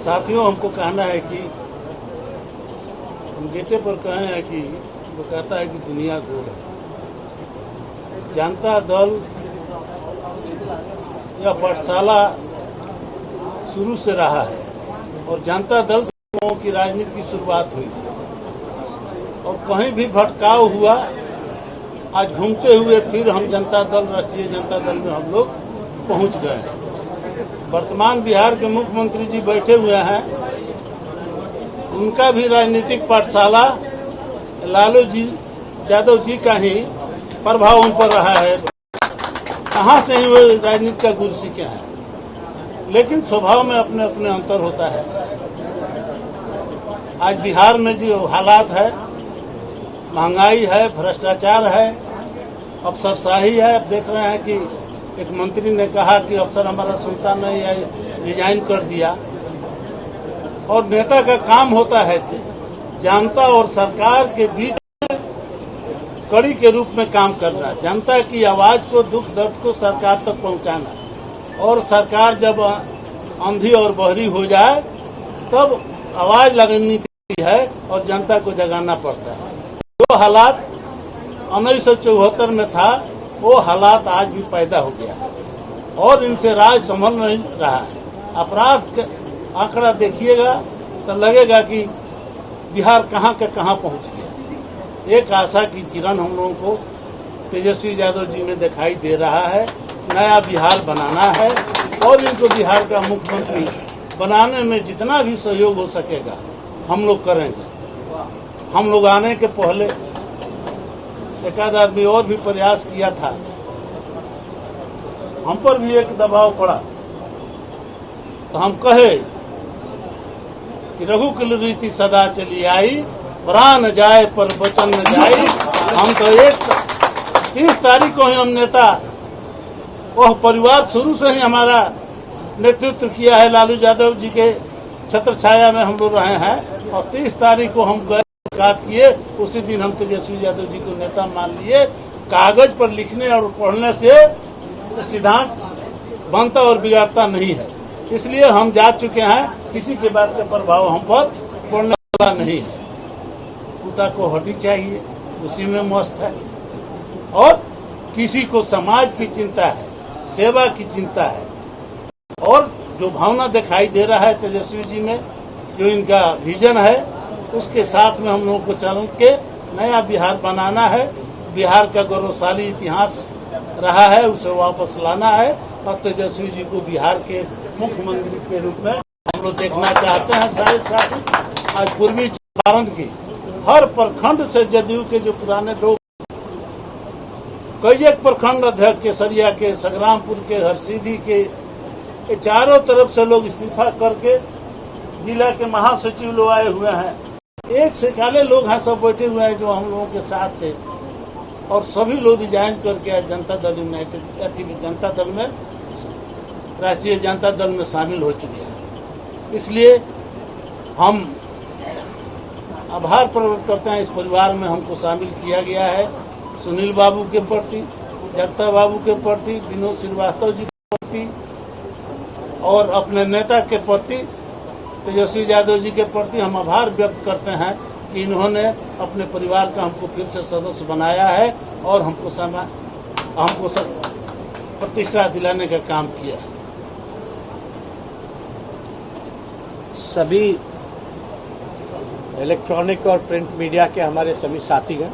साथियों, हमको कहना है कि हम गेटे पर कहे हैं कि वो कहता है कि दुनिया गोल है। जनता दल यह पाठशाला शुरू से रहा है और जनता दल से लोगों की राजनीति की शुरुआत हुई थी और कहीं भी भटकाव हुआ, आज घूमते हुए फिर हम जनता दल, राष्ट्रीय जनता दल में हम लोग पहुंच गए हैं। वर्तमान बिहार के मुख्यमंत्री जी बैठे हुए हैं, उनका भी राजनीतिक पाठशाला लालू जी यादव जी का ही प्रभाव उन पर रहा है। कहाँ से ही वो राजनीति का गुरु सीखे हैं, लेकिन स्वभाव में अपने अपने अंतर होता है। आज बिहार में जो हालात है, महंगाई है, भ्रष्टाचार है, अफसरशाही है। अब देख रहे हैं कि एक मंत्री ने कहा कि अफसर हमारा सुनता नहीं है, रिजाइन कर दिया। और नेता का काम होता है जनता और सरकार के बीच कड़ी के रूप में काम करना, जनता की आवाज को, दुख दर्द को सरकार तक पहुंचाना। और सरकार जब अंधी और बहरी हो जाए तब आवाज लगानी पड़ती है और जनता को जगाना पड़ता है। जो हालात 1974 में था, वो हालात आज भी पैदा हो गया है और इनसे राज संभल नहीं रहा है। अपराध का आंकड़ा देखिएगा तो लगेगा कि बिहार कहाँ के कहाँ पहुंच गया। एक आशा की किरण हम लोगों को तेजस्वी यादव जी में दिखाई दे रहा है। नया बिहार बनाना है और इनको बिहार का मुख्यमंत्री बनाने में जितना भी सहयोग हो सकेगा हम लोग करेंगे। हम लोग आने के पहले एक आध आदमी और भी प्रयास किया था, हम पर भी एक दबाव पड़ा, तो हम कहे कि रघुकुल रीति सदा चली आई, प्राण जाए पर वचन न जाए। हम तो 30 तारीख को ही हम नेता, वह परिवार शुरू से ही हमारा नेतृत्व किया है, लालू यादव जी के छत्र छाया में हम लोग रहे हैं और 30 तारीख को हम किए। उसी दिन हम तेजस्वी यादव जी को नेता मान लिए। कागज पर लिखने और पढ़ने से सिद्धांत बनता और बिगाड़ता नहीं है, इसलिए हम जा चुके हैं। किसी के बात का प्रभाव हम पर पड़ने वाला नहीं है। कुत्ता को हड्डी चाहिए, उसी में मस्त है। और किसी को समाज की चिंता है, सेवा की चिंता है। और जो भावना दिखाई दे रहा है तेजस्वी जी में, जो इनका विजन है, उसके साथ में हम लोगों को चल के नया बिहार बनाना है। बिहार का गौरवशाली इतिहास रहा है, उसे वापस लाना है और तेजस्वी जी को बिहार के मुख्यमंत्री के रूप में हम लोग देखना चाहते हैं। सारे साथी, आज पूर्वी चंपारण की हर प्रखंड से जदयू के जो पुराने लोग, कई एक प्रखंड अध्यक्ष, केसरिया के, संग्रामपुर के, हरसिद्धि के, ये चारों तरफ से लोग इस्तीफा करके जिला के महासचिव लोग आए हुए हैं। एक से काले लोग हैं, सब बैठे हुए हैं जो हम लोगों के साथ थे और सभी लोग रिजाइन करके जनता दल यूनाइटेड, जनता दल में, राष्ट्रीय जनता दल में शामिल हो चुके हैं। इसलिए हम आभार प्रकट करते हैं, इस परिवार में हमको शामिल किया गया है। सुनील बाबू के प्रति, जगता बाबू के प्रति, विनोद श्रीवास्तव जी के प्रति और अपने नेता के प्रति, तेजस्वी यादव जी के प्रति हम आभार व्यक्त करते हैं कि इन्होंने अपने परिवार का हमको फिर से सदस्य बनाया है और हमको प्रतिष्ठा दिलाने का काम किया है। सभी इलेक्ट्रॉनिक और प्रिंट मीडिया के हमारे सभी साथीगण,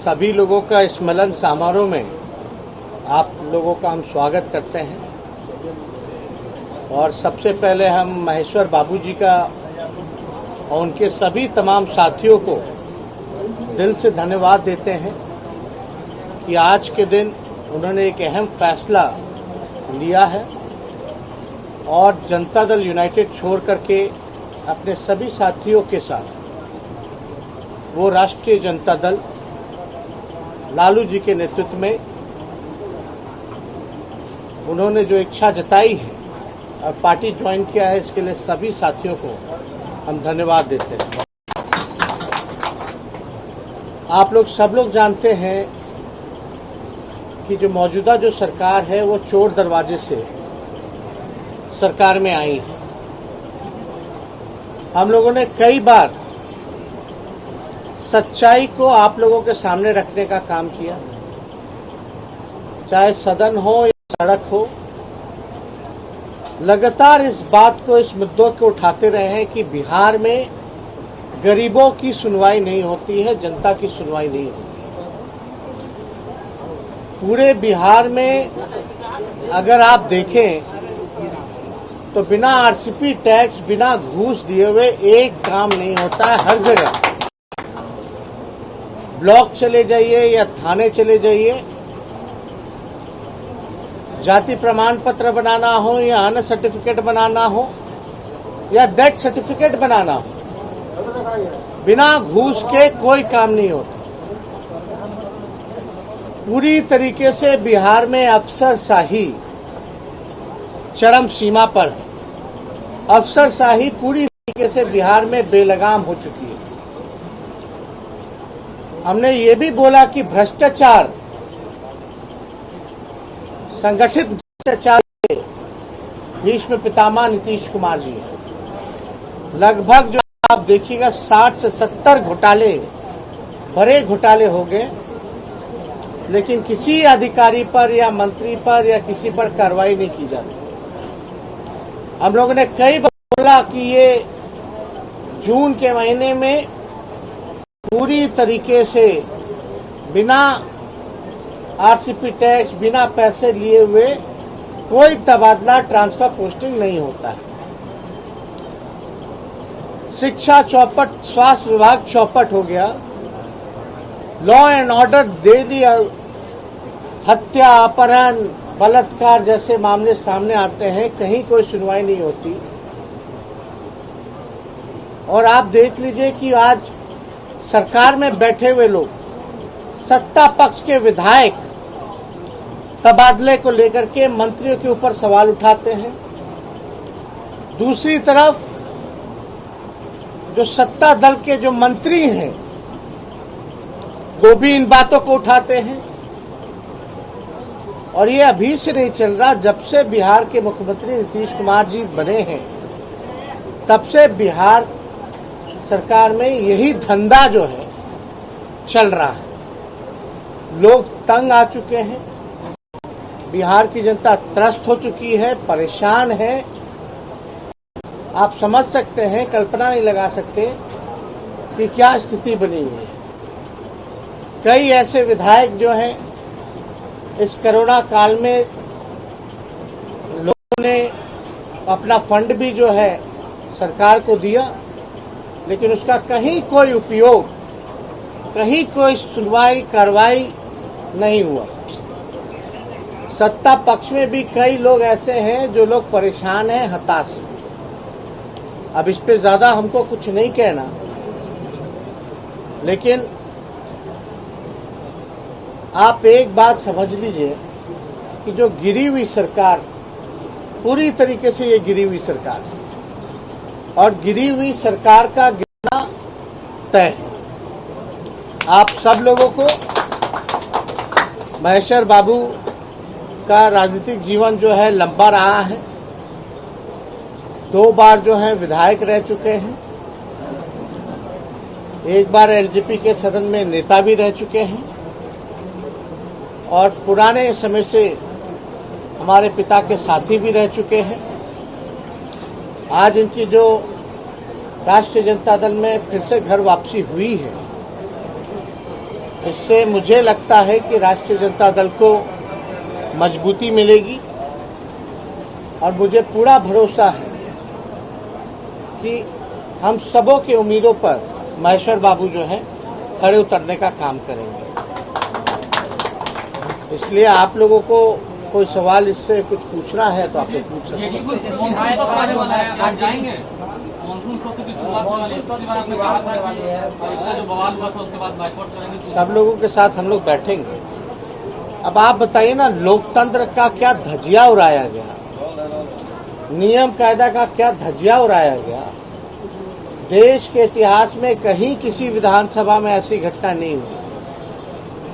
सभी लोगों का इस मिलन समारोह में आप लोगों का हम स्वागत करते हैं। और सबसे पहले हम महेश्वर बाबू जी का और उनके सभी तमाम साथियों को दिल से धन्यवाद देते हैं कि आज के दिन उन्होंने एक अहम फैसला लिया है और जनता दल यूनाइटेड छोड़ करके अपने सभी साथियों के साथ वो राष्ट्रीय जनता दल लालू जी के नेतृत्व में उन्होंने जो इच्छा जताई है और पार्टी ज्वाइन किया है, इसके लिए सभी साथियों को हम धन्यवाद देते हैं। आप लोग सब लोग जानते हैं कि जो मौजूदा जो सरकार है वो चोर दरवाजे से सरकार में आई है हम लोगों ने कई बार सच्चाई को आप लोगों के सामने रखने का काम किया, चाहे सदन हो या सड़क हो। लगातार इस बात को, इस मुद्दों को उठाते रहे हैं कि बिहार में गरीबों की सुनवाई नहीं होती है, जनता की सुनवाई नहीं होती। पूरे बिहार में अगर आप देखें तो बिना आरसीपी टैक्स, बिना घूस दिए हुए एक काम नहीं होता है। हर जगह ब्लॉक चले जाइए या थाने चले जाइए, जाति प्रमाण पत्र बनाना हो या अन्य सर्टिफिकेट बनाना हो या डेथ सर्टिफिकेट बनाना हो, बिना घूस के कोई काम नहीं होता। पूरी तरीके से बिहार में अफसरशाही चरम सीमा पर है। अफसरशाही पूरी तरीके से बिहार में बेलगाम हो चुकी है। हमने ये भी बोला कि भ्रष्टाचार, संगठित भ्रष्टाचार के भीष्म पितामह नीतीश कुमार जी हैं। लगभग जो आप देखिएगा 60 से 70 घोटाले, बड़े घोटाले हो गए, लेकिन किसी अधिकारी पर या मंत्री पर या किसी पर कार्रवाई नहीं की जाती। हम लोगों ने कई बार बोला कि ये जून के महीने में पूरी तरीके से बिना आरसीपी टैक्स, बिना पैसे लिए हुए कोई तबादला, ट्रांसफर, पोस्टिंग नहीं होता है। शिक्षा चौपट, स्वास्थ्य विभाग चौपट हो गया। लॉ एंड ऑर्डर डेली हत्या, अपहरण, बलात्कार जैसे मामले सामने आते हैं, कहीं कोई सुनवाई नहीं होती। और आप देख लीजिए कि आज सरकार में बैठे हुए लोग, सत्ता पक्ष के विधायक तबादले को लेकर के मंत्रियों के ऊपर सवाल उठाते हैं। दूसरी तरफ जो सत्ता दल के जो मंत्री हैं वो भी इन बातों को उठाते हैं। और ये अभी से नहीं चल रहा, जब से बिहार के मुख्यमंत्री नीतीश कुमार जी बने हैं तब से बिहार सरकार में यही धंधा जो है चल रहा है। लोग तंग आ चुके हैं, बिहार की जनता त्रस्त हो चुकी है, परेशान है। आप समझ सकते हैं, कल्पना नहीं लगा सकते कि क्या स्थिति बनी हुई है। कई ऐसे विधायक जो हैं इस कोरोना काल में लोगों ने अपना फंड भी जो है सरकार को दिया, लेकिन उसका कहीं कोई उपयोग, कहीं कोई सुनवाई, कार्रवाई नहीं हुआ। सत्ता पक्ष में भी कई लोग ऐसे हैं जो लोग परेशान हैं, हताश हैं। अब इस पे ज्यादा हमको कुछ नहीं कहना, लेकिन आप एक बात समझ लीजिए कि जो गिरी हुई सरकार, पूरी तरीके से ये गिरी हुई सरकार है और गिरी हुई सरकार का गिरना तय है। आप सब लोगों को महेश्वर बाबू का राजनीतिक जीवन जो है लंबा रहा है। 2 बार जो है विधायक रह चुके हैं, 1 बार एलजेपी के सदन में नेता भी रह चुके हैं और पुराने समय से हमारे पिता के साथी भी रह चुके हैं। आज इनकी जो राष्ट्रीय जनता दल में फिर से घर वापसी हुई है, इससे मुझे लगता है कि राष्ट्रीय जनता दल को मजबूती मिलेगी और मुझे पूरा भरोसा है कि हम सबों के उम्मीदों पर महेश्वर बाबू जो है खड़े उतरने का काम करेंगे। इसलिए आप लोगों को कोई सवाल इससे कुछ पूछना है तो आप लोग पूछ सकते हैं। सब लोगों के साथ हम लोग बैठेंगे। अब आप बताइए ना, लोकतंत्र का क्या धजिया उड़ाया गया, नियम कायदा का क्या धजिया उड़ाया गया। देश के इतिहास में कहीं किसी विधानसभा में ऐसी घटना नहीं हुई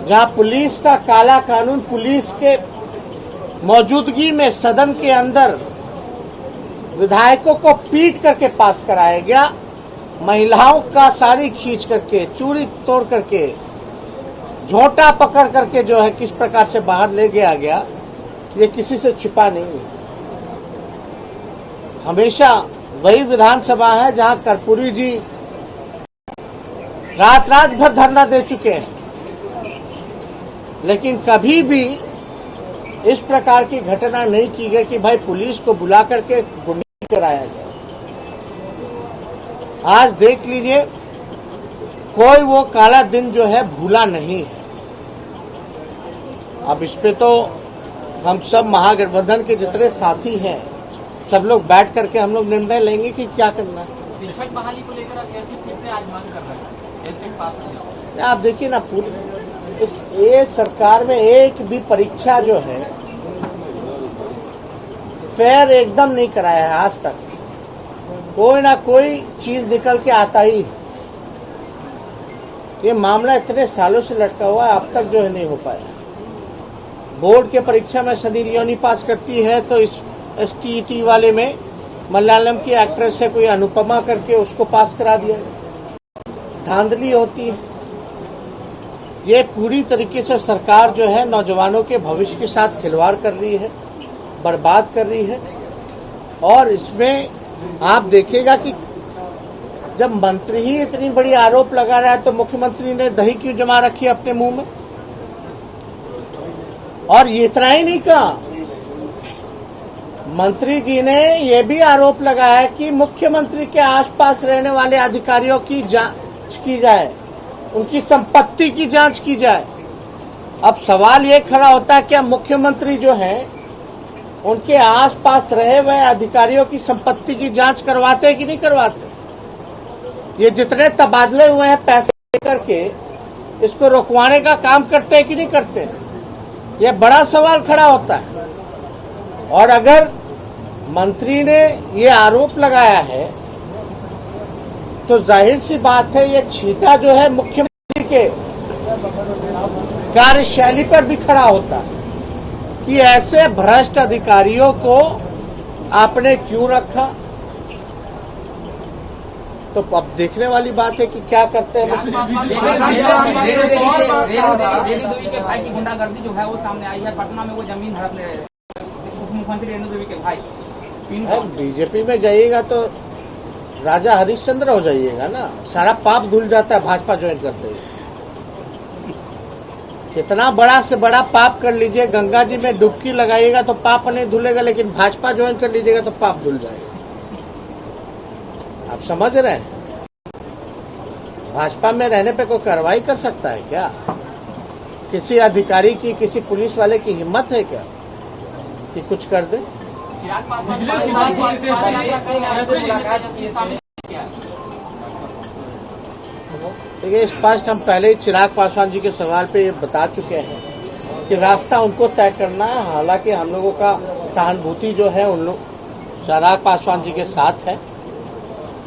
जहां पुलिस का काला कानून, पुलिस के मौजूदगी में सदन के अंदर विधायकों को पीट करके पास कराया गया महिलाओं का साड़ी खींच करके, चूड़ी तोड़ करके, झोंटा पकड़ करके जो है किस प्रकार से बाहर ले गया गया, ये किसी से छिपा नहीं है। हमेशा वही विधानसभा है जहां कर्पूरी जी रात रात भर धरना दे चुके हैं, लेकिन कभी भी इस प्रकार की घटना नहीं की गई कि भाई पुलिस को बुला करके गुंडा कराया जाए। आज देख लीजिए, कोई वो काला दिन जो है भूला नहीं है। अब इस पे तो हम सब महागठबंधन के जितने साथी हैं, सब लोग बैठ करके हम लोग निर्णय लेंगे कि क्या करना है। शिक्षक बहाली को लेकर अभ्यर्थी फिर से आज मांग कर रहे हैं, पास नहीं। आप देखिए ना, पूरी ये सरकार में एक भी परीक्षा जो है फेयर एकदम नहीं कराया है आज तक। कोई ना कोई चीज निकल के आता ही। ये मामला इतने सालों से लटका हुआ है, अब तक जो है नहीं हो पाया। बोर्ड के परीक्षा में सनी लियोनी पास करती है तो इस STET वाले में मलयालम की एक्ट्रेस है कोई अनुपमा करके, उसको पास करा दिया। धांधली होती है। ये पूरी तरीके से सरकार जो है नौजवानों के भविष्य के साथ खिलवाड़ कर रही है, बर्बाद कर रही है। और इसमें आप देखिएगा कि जब मंत्री ही इतनी बड़ी आरोप लगा रहा है तो मुख्यमंत्री ने दही क्यों जमा रखी है अपने मुंह में। और ये इतना ही नहीं कहा, मंत्री जी ने यह भी आरोप लगाया कि मुख्यमंत्री के आसपास रहने वाले अधिकारियों की जांच की जाए, उनकी संपत्ति की जांच की जाए। अब सवाल ये खड़ा होता है, क्या मुख्यमंत्री जो है उनके आसपास रहे हुए अधिकारियों की संपत्ति की जांच करवाते हैं कि नहीं करवाते? ये जितने तबादले हुए हैं पैसे लेकर के, इसको रोकवाने का काम करते हैं कि नहीं करते? ये बड़ा सवाल खड़ा होता है। और अगर मंत्री ने ये आरोप लगाया है तो जाहिर सी बात है ये छींटा जो है मुख्यमंत्री के कार्यशैली पर भी खड़ा होता है कि ऐसे भ्रष्ट अधिकारियों को आपने क्यों रखा। तो अब देखने वाली बात है कि क्या करते हैं। रेणु देवी के भाई की गुंडागर्दी जो है वो सामने आई है। पटना में वो जमीन हड़प ले रहे हैं उप मुख्यमंत्री रेणु देवी के भाई। बीजेपी में जाइएगा तो राजा हरिश्चंद्र हो जाइएगा ना, सारा पाप धुल जाता है भाजपा ज्वाइन करते हुए। कितना बड़ा से बड़ा पाप कर लीजिए, गंगा जी में डुबकी लगाइएगा तो पाप नहीं धुलेगा, लेकिन भाजपा ज्वाइन कर लीजिएगा तो पाप धुल जाएगा। आप समझ रहे हैं? भाजपा में रहने पे कोई कार्रवाई कर सकता है क्या? किसी अधिकारी की, किसी पुलिस वाले की हिम्मत है क्या कि कुछ कर दे? देखिए, स्पष्ट हम पहले ही चिराग पासवान जी के सवाल पे ये बता चुके हैं कि रास्ता उनको तय करना है। हालांकि हम लोगों का सहानुभूति जो है उन लोग चिराग पासवान जी के साथ है।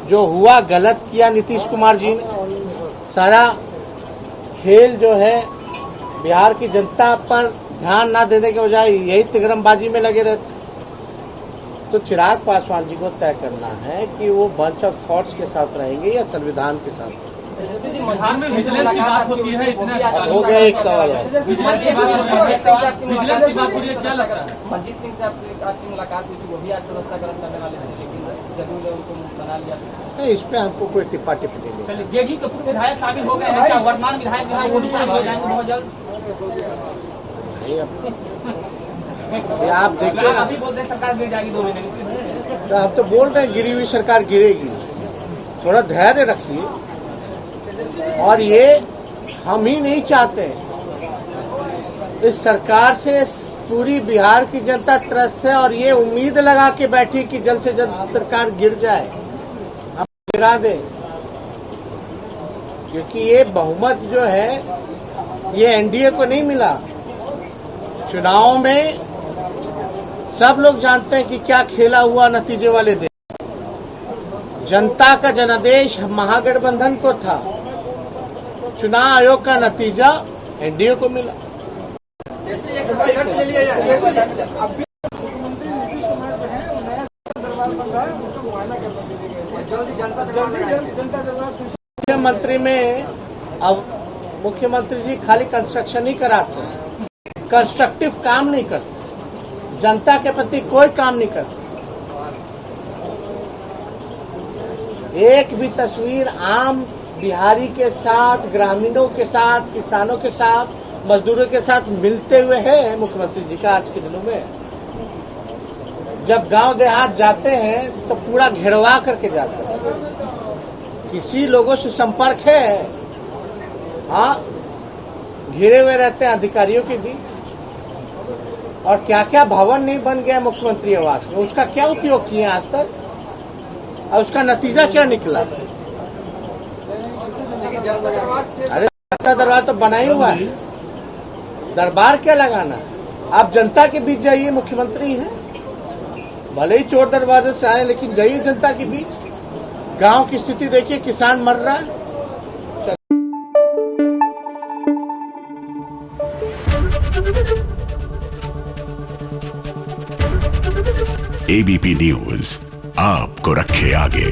जो हुआ गलत किया नीतीश कुमार जी ने। सारा खेल जो है बिहार की जनता पर ध्यान ना देने के बजाय यही तिगरमबाजी में लगे रहते। तो चिराग पासवान जी को तय करना है कि वो बंच ऑफ थॉट्स के साथ रहेंगे या संविधान के साथ। संविधान में विजिलेंस की बात होती है, हो गया एक सवाल है। विजिलेंस की बात हो रही है, क्या लग रहा है? मंजीत सिंह से आपकी मुलाकात हुई थी, वो भी आज व्यवस्था ग्रहण करने वाले थे, लेकिन जदयू ने उनको बना लिया। नहीं, इस पे हमको कोई टिप्पा टिप्पणी नहीं। जेगी कपूर विधायक शामिल हो गए हैं, क्या वर्तमान विधायक जो है वो भी शामिल हो जाएंगे बहुत जल्द? आप देखिए, अभी बोल रहे हैं सरकार गिर जाएगी 2 महीने में। तो हम तो बोल रहे हैं गिरी हुई सरकार गिरेगी। थोड़ा धैर्य रखिए। और ये हम ही नहीं चाहते। इस सरकार से पूरी बिहार की जनता त्रस्त है और ये उम्मीद लगा के बैठी कि जल्द से जल्द सरकार गिर जाए, हम गिरा दें। क्योंकि ये बहुमत जो है ये एनडीए को नहीं मिला। चुनाव में सब लोग जानते हैं कि क्या खेला हुआ नतीजे वाले दिन। जनता का जनादेश महागठबंधन को था, चुनाव आयोग का नतीजा एनडीए को मिला। मुख्यमंत्री नीतीश कुमार जो है नया दरबार बन रहा है, मुख्यमंत्री में अब मुख्यमंत्री जी खाली कंस्ट्रक्शन ही कराते हैं, कंस्ट्रक्टिव काम नहीं करते, जनता के प्रति कोई काम नहीं करते। एक भी तस्वीर आम बिहारी के साथ, ग्रामीणों के साथ, किसानों के साथ, मजदूरों के साथ मिलते हुए है मुख्यमंत्री जी का आज के दिनों में। जब गांव देहात जाते हैं तो पूरा घेरवा करके जाते हैं, किसी लोगों से संपर्क है, हाँ घिरे हुए रहते हैं अधिकारियों के बीच। और क्या क्या भवन नहीं बन गया मुख्यमंत्री आवास में, उसका क्या उपयोग किए आज तक और उसका नतीजा क्या निकला? अरे जनता दरबार तो बना ही हुआ है, दरबार क्या लगाना? आप जनता के बीच जाइए, मुख्यमंत्री हैं, भले ही चोर दरवाजे से आए लेकिन जाइए जनता के बीच। गांव की स्थिति देखिए, किसान मर रहा है। एबीपी न्यूज आपको रखे आगे।